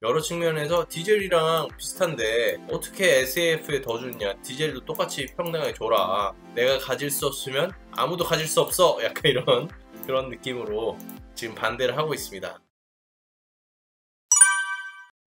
여러 측면에서 디젤이랑 비슷한데 어떻게 SAF에 더 주냐, 디젤도 똑같이 평등하게 줘라, 내가 가질 수 없으면 아무도 가질 수 없어, 약간 이런 그런 느낌으로 지금 반대를 하고 있습니다.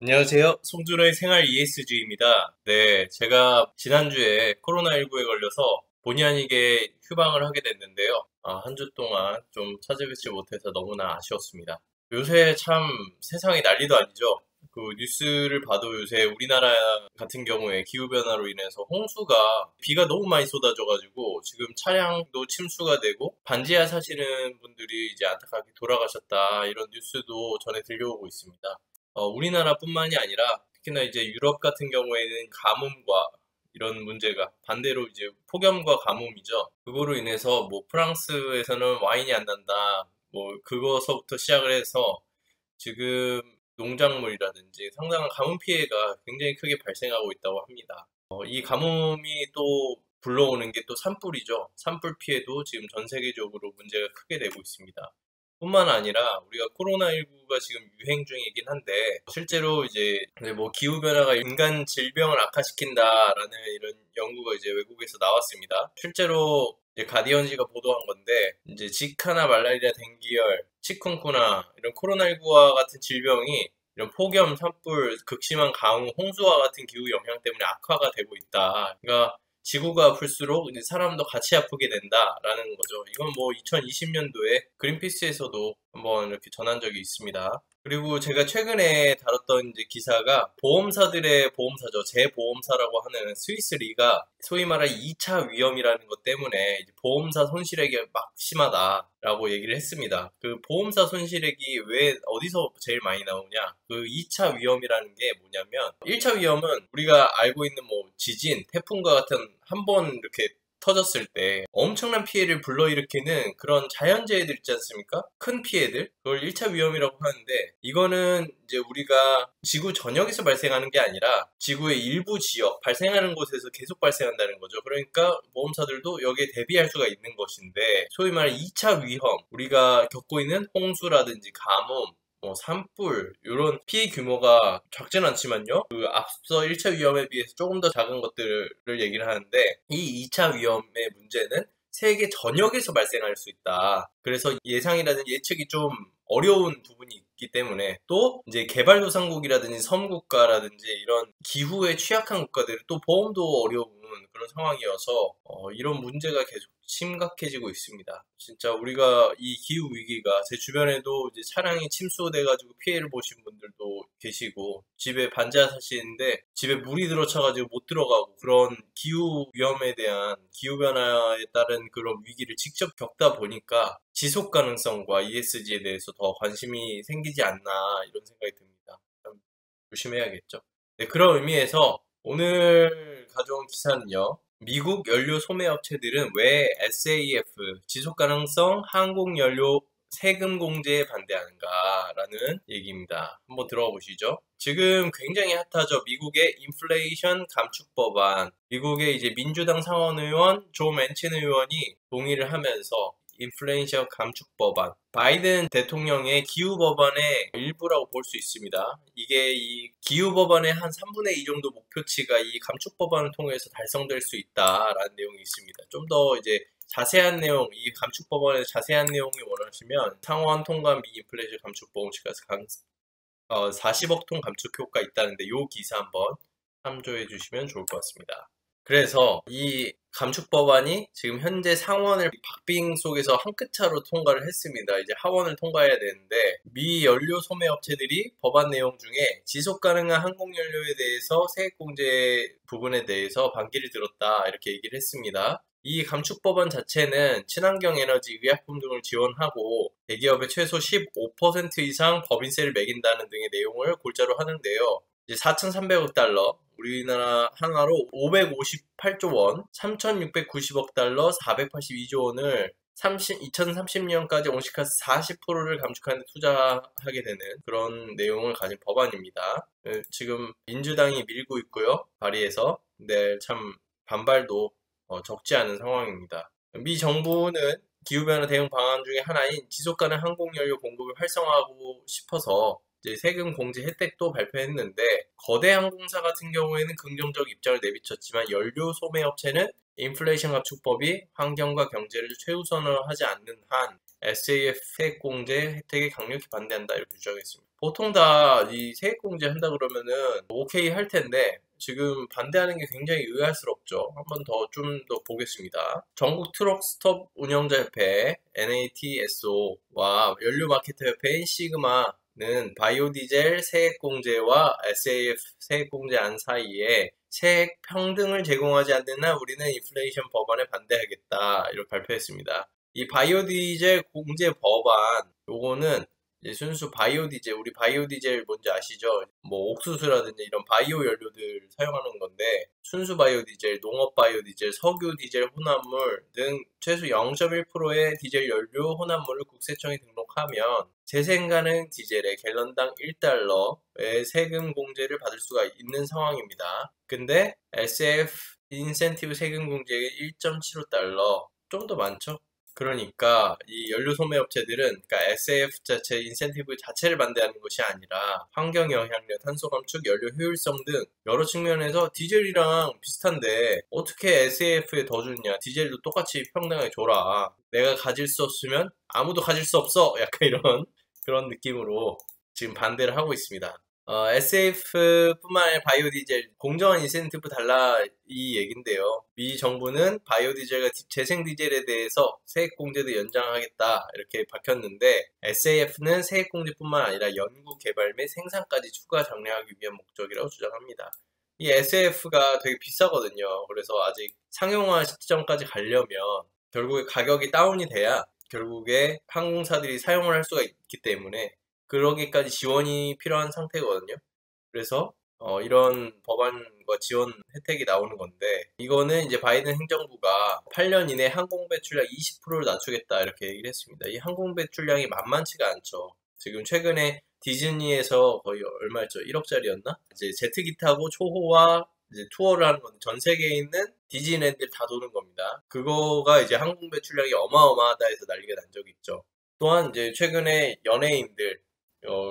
안녕하세요, 송준호의 생활 ESG입니다. 네, 제가 지난주에 코로나19에 걸려서 본의 아니게 휴방을 하게 됐는데요. 한 주 동안 좀 찾아뵙지 못해서 너무나 아쉬웠습니다. 요새 참 세상이 난리도 아니죠. 그 뉴스를 봐도 요새 우리나라 같은 경우에 기후변화로 인해서 홍수가, 비가 너무 많이 쏟아져가지고 지금 차량도 침수가 되고 반지하 사시는 분들이 이제 안타깝게 돌아가셨다, 이런 뉴스도 전해 들려오고 있습니다. 우리나라뿐만이 아니라 특히나 이제 유럽 같은 경우에는 가뭄과 이런 문제가, 반대로 이제 폭염과 가뭄이죠. 그거로 인해서 뭐 프랑스에서는 와인이 안 난다, 뭐 그거서부터 시작을 해서 지금 농작물이라든지 상당한 가뭄 피해가 굉장히 크게 발생하고 있다고 합니다. 이 가뭄이 또 불러오는 게 또 산불이죠. 산불 피해도 지금 전 세계적으로 문제가 크게 되고 있습니다. 뿐만 아니라 우리가 코로나19가 지금 유행 중이긴 한데, 실제로 이제 뭐 기후변화가 인간 질병을 악화시킨다라는 이런 연구가 이제 외국에서 나왔습니다. 실제로 이제 가디언지가 보도한 건데, 이제 지카나 말라리아, 댕기열, 치kun구나 이런 코로나19와 같은 질병이 이런 폭염, 산불, 극심한 가뭄, 홍수와 같은 기후 영향 때문에 악화가 되고 있다. 그러니까 지구가 아플수록 이제 사람도 같이 아프게 된다라는 거죠. 이건 뭐 2020년도에 그린피스에서도 한번 이렇게 전한 적이 있습니다. 그리고 제가 최근에 다뤘던 이제 기사가 보험사들의 보험사죠. 재보험사라고 하는 스위스 리가 소위 말해 2차 위험이라는 것 때문에 이제 보험사 손실액이 막 심하다라고 얘기를 했습니다. 그 보험사 손실액이 왜 어디서 제일 많이 나오냐? 그 2차 위험이라는 게 뭐냐면, 1차 위험은 우리가 알고 있는 뭐 지진, 태풍과 같은 한 번 이렇게 터졌을 때 엄청난 피해를 불러일으키는 그런 자연재해들 있지 않습니까? 큰 피해들, 그걸 1차 위험이라고 하는데, 이거는 이제 우리가 지구 전역에서 발생하는 게 아니라 지구의 일부 지역, 발생하는 곳에서 계속 발생한다는 거죠. 그러니까 보험사들도 여기에 대비할 수가 있는 것인데, 소위 말해 2차 위험, 우리가 겪고 있는 홍수라든지 가뭄, 뭐 산불, 이런 피해 규모가 작진 않지만요, 그 앞서 1차 위험에 비해서 조금 더 작은 것들을 얘기를 하는데, 이 2차 위험의 문제는 세계 전역에서 발생할 수 있다. 그래서 예상이라든지 예측이 좀 어려운 부분이 있기 때문에, 또 이제 개발도상국이라든지 섬국가라든지 이런 기후에 취약한 국가들은 또 보험도 어려운 그런 상황이어서 이런 문제가 계속 심각해지고 있습니다. 진짜 우리가 이 기후 위기가, 제 주변에도 이제 차량이 침수돼가지고 피해를 보신 분들도 계시고, 집에 반지하 사시는데 집에 물이 들어차가지고 못 들어가고, 그런 기후 위험에 대한, 기후 변화에 따른 그런 위기를 직접 겪다 보니까 지속 가능성과 ESG에 대해서 더 관심이 생기지 않나, 이런 생각이 듭니다. 참 조심해야겠죠. 네, 그런 의미에서 오늘 가져온 기사는요, 미국 연료 소매 업체들은 왜 SAF, 지속가능성 항공연료 세금 공제에 반대하는가라는 얘기입니다. 한번 들어가 보시죠. 지금 굉장히 핫하죠. 미국의 인플레이션 감축 법안. 미국의 이제 민주당 상원의원 조 맨친 의원이 동의를 하면서 인플레이션 감축 법안, 바이든 대통령의 기후 법안의 일부라고 볼 수 있습니다. 이게 이 기후 법안의 한 3분의 2 정도 목표치가 이 감축 법안을 통해서 달성될 수 있다라는 내용이 있습니다. 좀 더 이제 자세한 내용, 이 감축 법안의 자세한 내용이 원하시면 상원 통과 미 인플레이션 감축 보험치가 40억 톤 감축 효과 있다는데, 이 기사 한번 참조해 주시면 좋을 것 같습니다. 그래서 이 감축 법안이 지금 현재 상원을 박빙 속에서 한 끗 차로 통과를 했습니다. 이제 하원을 통과해야 되는데, 미 연료 소매 업체들이 법안 내용 중에 지속 가능한 항공연료에 대해서 세액 공제 부분에 대해서 반기를 들었다, 이렇게 얘기를 했습니다. 이 감축 법안 자체는 친환경 에너지, 의약품 등을 지원하고 대기업에 최소 15% 이상 법인세를 매긴다는 등의 내용을 골자로 하는데요. 이제 4,300억 달러, 우리나라 한화로 558조 원, 3,690억 달러, 482조 원을 2030년까지 온실가스 40%를 감축하는 데 투자하게 되는 그런 내용을 가진 법안입니다. 지금 민주당이 밀고 있고요, 발의해서. 네, 참 반발도 적지 않은 상황입니다. 미 정부는 기후변화 대응 방안 중에 하나인 지속가능 항공연료 공급을 활성화하고 싶어서 이제 세금 공제 혜택도 발표했는데 거대 항공사 같은 경우에는 긍정적 입장을 내비쳤지만 연료 소매 업체는 인플레이션 감축법이 환경과 경제를 최우선으로 하지 않는 한 SAF 세액공제 혜택에 강력히 반대한다 이렇게 주장했습니다. 보통 다 이 세액공제 한다 그러면은 오케이 할 텐데 지금 반대하는 게 굉장히 의아스럽죠. 한번 좀 더 보겠습니다. 전국 트럭 스톱 운영자 협회 NATSO와 연료 마케터 협회인 시그마는 바이오 디젤 세액 공제와 SAF 세액 공제안 사이에 세액 평등을 제공하지 않는 한 우리는 인플레이션 법안에 반대하겠다 이렇게 발표했습니다. 이 바이오 디젤 공제 법안 요거는 이제 순수 바이오 디젤, 우리 바이오 디젤 뭔지 아시죠? 뭐 옥수수라든지 이런 바이오 연료들 사용하는 건데 순수 바이오 디젤, 농업 바이오 디젤, 석유 디젤 혼합물 등 최소 0.1%의 디젤 연료 혼합물을 국세청에 등록하면 재생 가능 디젤의 갤런당 1달러의 세금 공제를 받을 수가 있는 상황입니다. 근데 SF 인센티브 세금 공제액이 1.75달러, 좀 더 많죠? 그러니까 이 연료 소매 업체들은 그러니까 SAF 자체 인센티브 자체를 반대하는 것이 아니라 환경 영향력, 탄소 감축, 연료 효율성 등 여러 측면에서 디젤이랑 비슷한데 어떻게 SAF에 더 주냐? 디젤도 똑같이 평등하게 줘라. 내가 가질 수 없으면 아무도 가질 수 없어. 약간 이런 그런 느낌으로 지금 반대를 하고 있습니다. SAF뿐만 아니라 바이오 디젤 공정한 인센티브 달라 이 얘긴데요. 미 정부는 바이오 디젤과 재생 디젤에 대해서 세액 공제도 연장하겠다 이렇게 밝혔는데 SAF는 세액 공제뿐만 아니라 연구 개발 및 생산까지 추가 장려하기 위한 목적이라고 주장합니다. 이 SAF가 되게 비싸거든요. 그래서 아직 상용화 시점까지 가려면 결국에 가격이 다운이 돼야 결국에 항공사들이 사용을 할 수가 있기 때문에 그러기까지 지원이 필요한 상태거든요. 그래서 이런 법안과 지원 혜택이 나오는 건데 이거는 이제 바이든 행정부가 8년 이내 항공 배출량 20%를 낮추겠다 이렇게 얘기를 했습니다. 이 항공 배출량이 만만치가 않죠. 지금 최근에 디즈니에서 거의 얼마였죠? 1억짜리였나? 이제 제트기 타고 초호화 이제 투어를 하는 건데 전 세계에 있는 디즈니랜드를 다 도는 겁니다. 그거가 이제 항공 배출량이 어마어마하다 해서 난리가 난 적이 있죠. 또한 이제 최근에 연예인들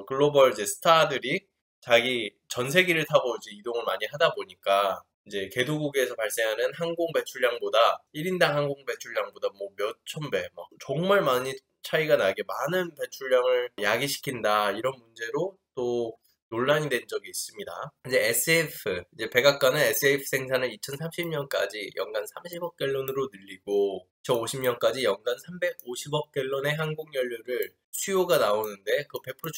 글로벌 이제 스타들이 자기 전세기를 타고 이제 이동을 많이 하다 보니까 이제 개도국에서 발생하는 항공 배출량보다 1인당 항공 배출량보다 뭐 몇천 배, 막 정말 많이 차이가 나게 많은 배출량을 야기시킨다 이런 문제로 또 논란이 된 적이 있습니다. 이제 SAF, 이제 백악관은 SAF 생산을 2030년까지 연간 30억 갤런으로 늘리고 2050년까지 연간 350억 갤런의 항공연료를 수요가 나오는데 그거 100%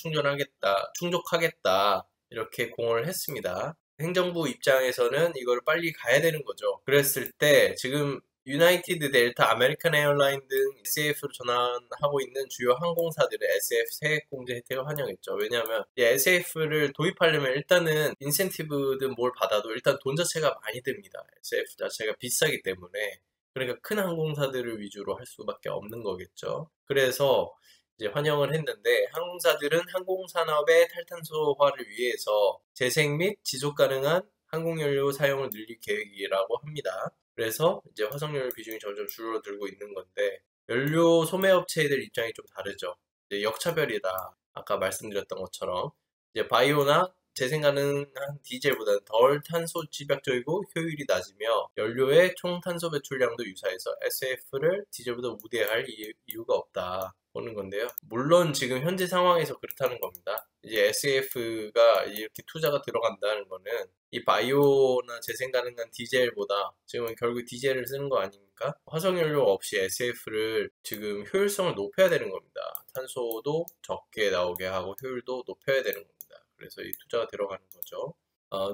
충족하겠다 이렇게 공언을 했습니다. 행정부 입장에서는 이걸 빨리 가야 되는 거죠. 그랬을 때 지금 유나이티드, 델타, 아메리칸 에어라인 등 SAF로 전환하고 있는 주요 항공사들의 SF 세액 공제 혜택을 환영했죠. 왜냐하면 이 SAF를 도입하려면 일단은 인센티브든 뭘 받아도 일단 돈 자체가 많이 듭니다. SF 자체가 비싸기 때문에. 그러니까 큰 항공사들을 위주로 할 수밖에 없는 거겠죠. 그래서 이제 환영을 했는데 항공사들은 항공산업의 탈탄소화를 위해서 재생 및 지속 가능한 항공연료 사용을 늘릴 계획이라고 합니다. 그래서 이제 화석연료 비중이 점점 줄어들고 있는 건데 연료 소매업체들 입장이 좀 다르죠. 이제 역차별이다. 아까 말씀드렸던 것처럼 이제 바이오나 재생 가능한 디젤보다는 덜 탄소 집약적이고 효율이 낮으며 연료의 총 탄소 배출량도 유사해서 SAF를 디젤보다 우대할 이유가 없다 보는 건데요. 물론 지금 현재 상황에서 그렇다는 겁니다. 이제 SAF가 이렇게 투자가 들어간다는 거는 이 바이오나 재생 가능한 디젤보다 지금은 결국 디젤을 쓰는 거 아닙니까? 화석연료 없이 SAF를 지금 효율성을 높여야 되는 겁니다. 탄소도 적게 나오게 하고 효율도 높여야 되는 겁니다. 그래서 이 투자가 들어가는 거죠.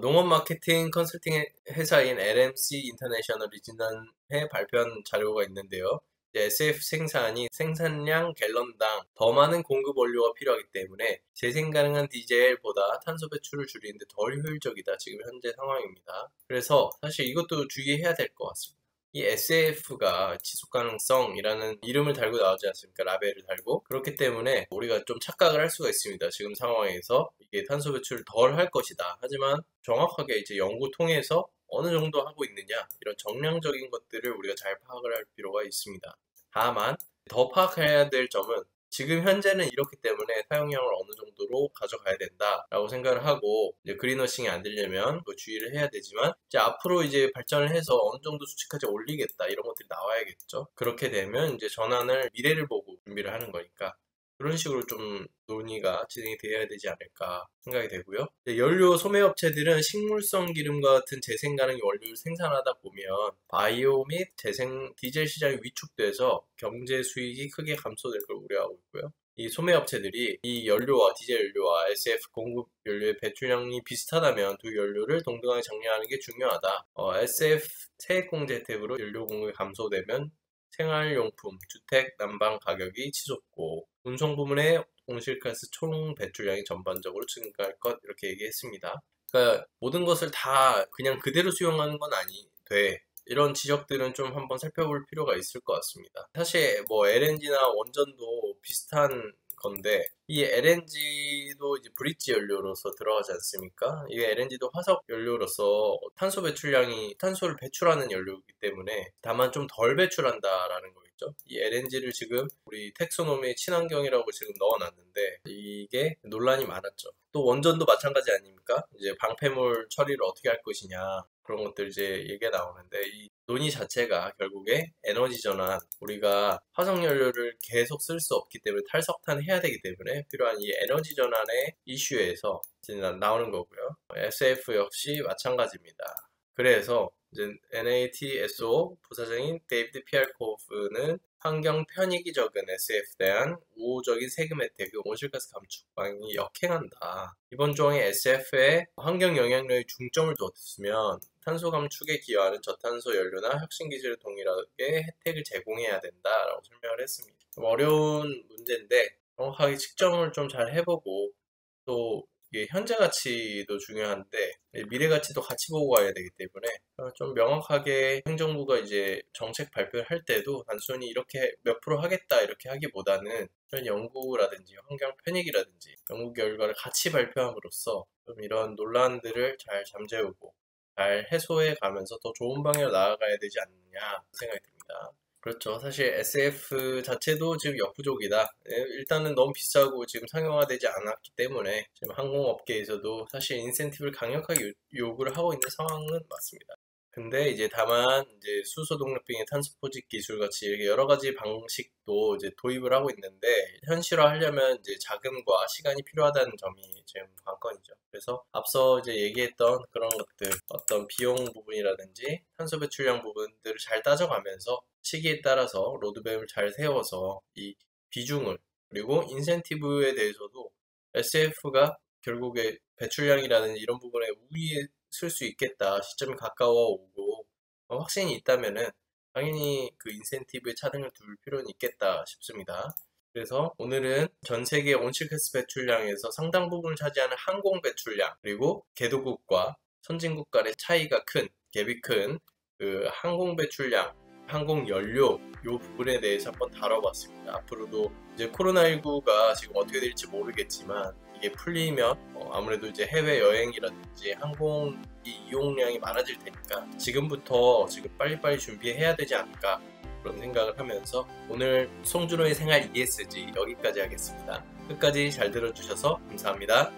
농업 마케팅 컨설팅 회사인 LMC 인터내셔널이 지난해 발표한 자료가 있는데요. SF 생산이 생산량 갤런당 더 많은 공급 원료가 필요하기 때문에 재생 가능한 디젤보다 탄소 배출을 줄이는데 덜 효율적이다. 지금 현재 상황입니다. 그래서 사실 이것도 주의해야 될 것 같습니다. 이 SAF가 지속가능성이라는 이름을 달고 나오지 않습니까? 라벨을 달고. 그렇기 때문에 우리가 좀 착각을 할 수가 있습니다. 지금 상황에서 이게 탄소 배출을 덜 할 것이다. 하지만 정확하게 이제 연구 통해서 어느 정도 하고 있느냐 이런 정량적인 것들을 우리가 잘 파악을 할 필요가 있습니다. 다만 더 파악해야 될 점은 지금 현재는 이렇기 때문에 사용량을 어느 정도로 가져가야 된다라고 생각을 하고, 이제 그린워싱이 안 되려면 뭐 주의를 해야 되지만, 이제 앞으로 이제 발전을 해서 어느 정도 수치까지 올리겠다 이런 것들이 나와야겠죠. 그렇게 되면 이제 전환을 미래를 보고 준비를 하는 거니까 그런 식으로 좀 논의가 진행이 되어야 되지 않을까 생각이 되고요. 연료 소매업체들은 식물성 기름과 같은 재생 가능 원료를 생산하다 보면 바이오 및 재생 디젤 시장이 위축돼서 경제 수익이 크게 감소될 걸 우려하고 있고요. 이 소매업체들이 이 연료와 디젤 연료와 SF 공급 연료의 배출량이 비슷하다면 두 연료를 동등하게 정리하는 게 중요하다. SF 세액공제 혜택으로 연료 공급이 감소되면 생활용품, 주택, 난방 가격이 치솟고 운송 부문의 온실가스 총 배출량이 전반적으로 증가할 것, 이렇게 얘기했습니다. 그러니까 모든 것을 다 그냥 그대로 수용하는 건 돼. 이런 지적들은 좀 한번 살펴볼 필요가 있을 것 같습니다. 사실 뭐 LNG나 원전도 비슷한 건데, 이 LNG도 이제 브릿지 연료로서 들어가지 않습니까? 이게 LNG도 화석 연료로서 탄소를 배출하는 연료이기 때문에 다만 좀 덜 배출한다라는 거겠죠. 이 LNG를 지금 우리 텍소노미 친환경이라고 지금 넣어놨는데 이게 논란이 많았죠. 또 원전도 마찬가지 아닙니까? 이제 방패물 처리를 어떻게 할 것이냐, 그런 것들 이제 얘기가 나오는데, 이 논의 자체가 결국에 에너지 전환, 우리가 화석연료를 계속 쓸 수 없기 때문에 탈석탄 해야 되기 때문에 필요한 이 에너지 전환의 이슈에서 이제 나오는 거고요. SF 역시 마찬가지입니다. 그래서 이제 NATSO 부사장인 데이비드 피알코프는 환경 편익이 적은 SF에 대한 우호적인 세금 혜택, 온실가스 감축방이 역행한다. 이번 조항에 SF에 환경 영향력에 중점을 두었으면 탄소 감축에 기여하는 저탄소 연료나 혁신 기술을 동일하게 혜택을 제공해야 된다라고 설명을 했습니다. 좀 어려운 문제인데 정확하게 측정을 좀 잘 해보고, 또 이게 현재 가치도 중요한데 미래 가치도 같이 보고 가야 되기 때문에 좀 명확하게 행정부가 이제 정책 발표를 할 때도 단순히 이렇게 몇 프로 하겠다 이렇게 하기보다는 이런 연구라든지 환경 편익이라든지 연구 결과를 같이 발표함으로써 좀 이런 논란들을 잘 잠재우고 잘 해소해 가면서 더 좋은 방향으로 나아가야 되지 않느냐 생각이 듭니다. 그렇죠. 사실 SF 자체도 지금 역부족이다. 일단은 너무 비싸고 지금 상용화되지 않았기 때문에 지금 항공업계에서도 사실 인센티브를 강력하게 요구를 하고 있는 상황은 맞습니다. 근데 이제 다만 이제 수소 동력빙의 탄소 포집 기술 같이 이렇게 여러 가지 방식도 이제 도입을 하고 있는데, 현실화하려면 이제 자금과 시간이 필요하다는 점이 지금 관건이죠. 그래서 앞서 이제 얘기했던 그런 것들, 어떤 비용 부분이라든지 탄소 배출량 부분들을 잘 따져가면서 시기에 따라서 로드맵을 잘 세워서 이 비중을, 그리고 인센티브에 대해서도 SF가 결국에 배출량이라든지 이런 부분에 우위에 쓸 수 있겠다, 시점이 가까워 오고 확신이 있다면은 당연히 그 인센티브에 차등을 둘 필요는 있겠다 싶습니다. 그래서 오늘은 전 세계 온실가스 배출량에서 상당 부분을 차지하는 항공 배출량, 그리고 개도국과 선진국 간의 차이가 큰, 갭이 큰 그 항공 배출량, 항공 연료 요 부분에 대해서 한번 다뤄봤습니다. 앞으로도 이제 코로나19가 지금 어떻게 될지 모르겠지만 이게 풀리면 아무래도 이제 해외 여행이라든지 항공 이용량이 많아질 테니까 지금부터 빨리빨리 준비해야 되지 않을까, 그런 생각을 하면서 오늘 송준호의 생활 ESG 여기까지 하겠습니다. 끝까지 잘 들어주셔서 감사합니다.